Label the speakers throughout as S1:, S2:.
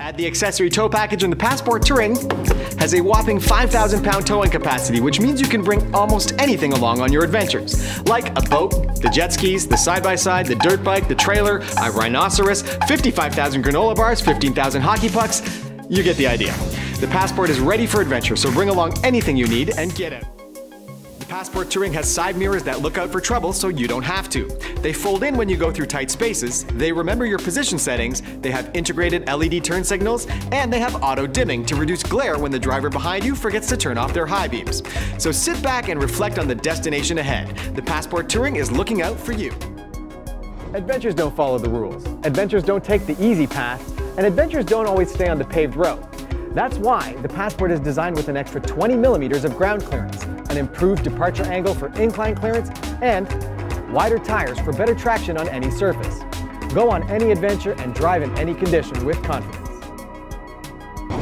S1: Add the accessory tow package and the Passport Touring has a whopping 5,000 pound towing capacity, which means you can bring almost anything along on your adventures. Like a boat, the jet skis, the side-by-side, the dirt bike, the trailer, a rhinoceros, 55,000 granola bars, 15,000 hockey pucks. You get the idea. The Passport is ready for adventure, so bring along anything you need and get out. The Passport Touring has side mirrors that look out for trouble so you don't have to. They fold in when you go through tight spaces, they remember your position settings, they have integrated LED turn signals, and they have auto dimming to reduce glare when the driver behind you forgets to turn off their high beams. So sit back and reflect on the destination ahead. The Passport Touring is looking out for you. Adventures don't follow the rules. Adventures don't take the easy path, and adventures don't always stay on the paved road. That's why the Passport is designed with an extra 20 millimeters of ground clearance, an improved departure angle for incline clearance, and wider tires for better traction on any surface. Go on any adventure and drive in any condition with confidence.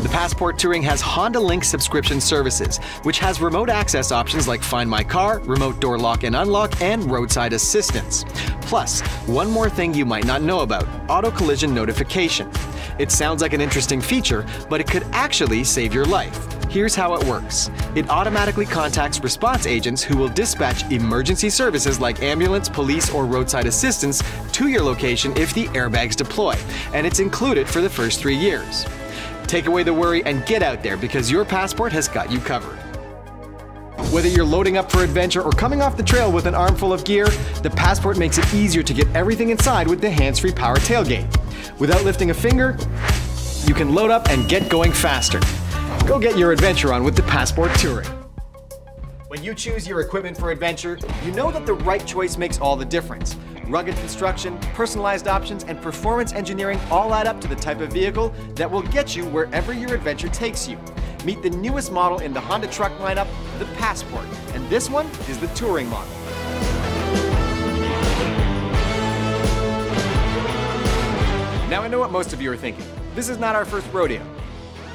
S1: The Passport Touring has Honda Link subscription services, which has remote access options like Find My Car, remote door lock and unlock, and roadside assistance. Plus, one more thing you might not know about, auto collision notification. It sounds like an interesting feature, but it could actually save your life. Here's how it works. It automatically contacts response agents who will dispatch emergency services like ambulance, police, or roadside assistance to your location if the airbags deploy, and it's included for the first 3 years. Take away the worry and get out there because your Passport has got you covered. Whether you're loading up for adventure or coming off the trail with an armful of gear, the Passport makes it easier to get everything inside with the hands-free power tailgate. Without lifting a finger, you can load up and get going faster. Go get your adventure on with the Passport Touring. When you choose your equipment for adventure, you know that the right choice makes all the difference. Rugged construction, personalized options, and performance engineering all add up to the type of vehicle that will get you wherever your adventure takes you. Meet the newest model in the Honda truck lineup, the Passport, and this one is the Touring model. Now I know what most of you are thinking. This is not our first rodeo.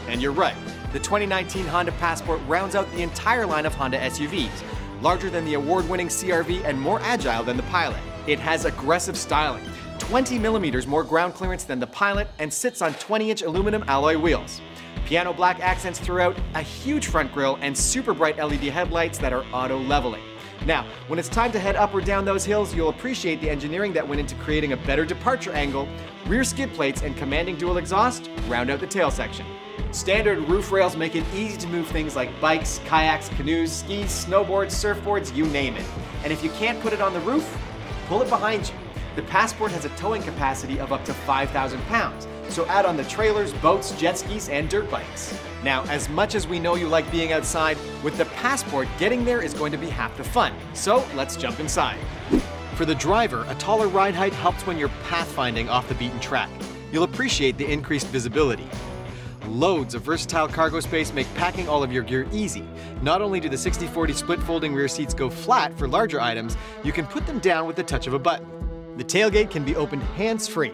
S1: And you're right. The 2019 Honda Passport rounds out the entire line of Honda SUVs, larger than the award-winning CR-V and more agile than the Pilot. It has aggressive styling, 20 millimeters more ground clearance than the Pilot, and sits on 20-inch aluminum alloy wheels. Piano black accents throughout, a huge front grille, and super bright LED headlights that are auto-leveling. Now, when it's time to head up or down those hills, you'll appreciate the engineering that went into creating a better departure angle. Rear skid plates and commanding dual exhaust round out the tail section. Standard roof rails make it easy to move things like bikes, kayaks, canoes, skis, snowboards, surfboards, you name it. And if you can't put it on the roof, pull it behind you. The Passport has a towing capacity of up to 5,000 pounds, so add on the trailers, boats, jet skis, and dirt bikes. Now, as much as we know you like being outside, with the Passport, getting there is going to be half the fun. So let's jump inside. For the driver, a taller ride height helps when you're pathfinding off the beaten track. You'll appreciate the increased visibility. Loads of versatile cargo space make packing all of your gear easy. Not only do the 60/40 split folding rear seats go flat for larger items, you can put them down with the touch of a button. The tailgate can be opened hands-free.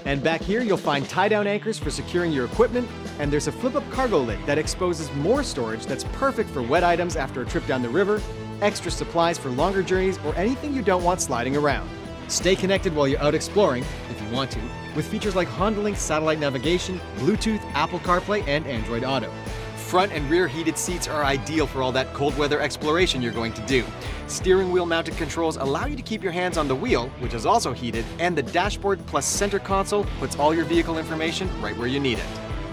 S1: And back here you'll find tie-down anchors for securing your equipment, and there's a flip-up cargo lid that exposes more storage that's perfect for wet items after a trip down the river, extra supplies for longer journeys, or anything you don't want sliding around. Stay connected while you're out exploring, if you want to, with features like Honda Link satellite navigation, Bluetooth, Apple CarPlay, and Android Auto. Front and rear heated seats are ideal for all that cold weather exploration you're going to do. Steering wheel mounted controls allow you to keep your hands on the wheel, which is also heated, and the dashboard plus center console puts all your vehicle information right where you need it.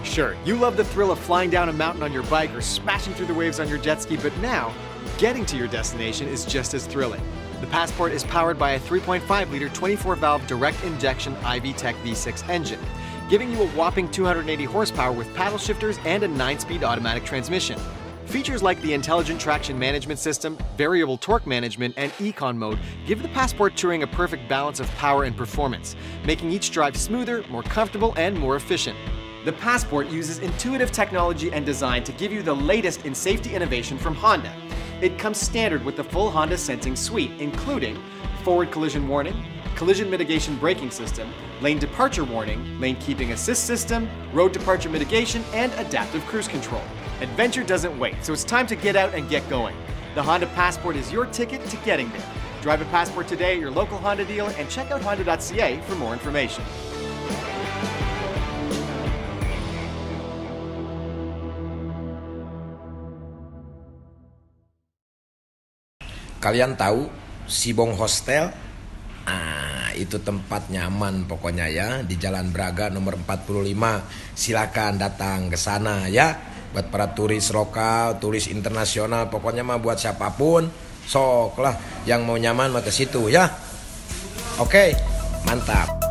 S1: Sure, you love the thrill of flying down a mountain on your bike or smashing through the waves on your jet ski, but now, getting to your destination is just as thrilling. The Passport is powered by a 3.5-liter 24-valve direct injection i-VTEC V6 engine, giving you a whopping 280 horsepower with paddle shifters and a 9-speed automatic transmission. Features like the Intelligent Traction Management System, Variable Torque Management, and Econ Mode give the Passport Touring a perfect balance of power and performance, making each drive smoother, more comfortable, and more efficient. The Passport uses intuitive technology and design to give you the latest in safety innovation from Honda. It comes standard with the full Honda Sensing Suite, including forward collision warning, collision mitigation braking system, lane departure warning, lane keeping assist system, road departure mitigation, and adaptive cruise control. Adventure doesn't wait, so it's time to get out and get going. The Honda Passport is your ticket to getting there. Drive a Passport today at your local Honda dealer and check out honda.ca for more information.
S2: kalian tahu Sibong Hostel? Nah, itu tempat nyaman pokoknya ya, di Jalan Braga nomor 45. Silakan datang ke sana ya. Buat para turis lokal, turis internasional, pokoknya mah buat siapapun, sok lah yang mau nyaman mah ke situ ya. Oke, mantap.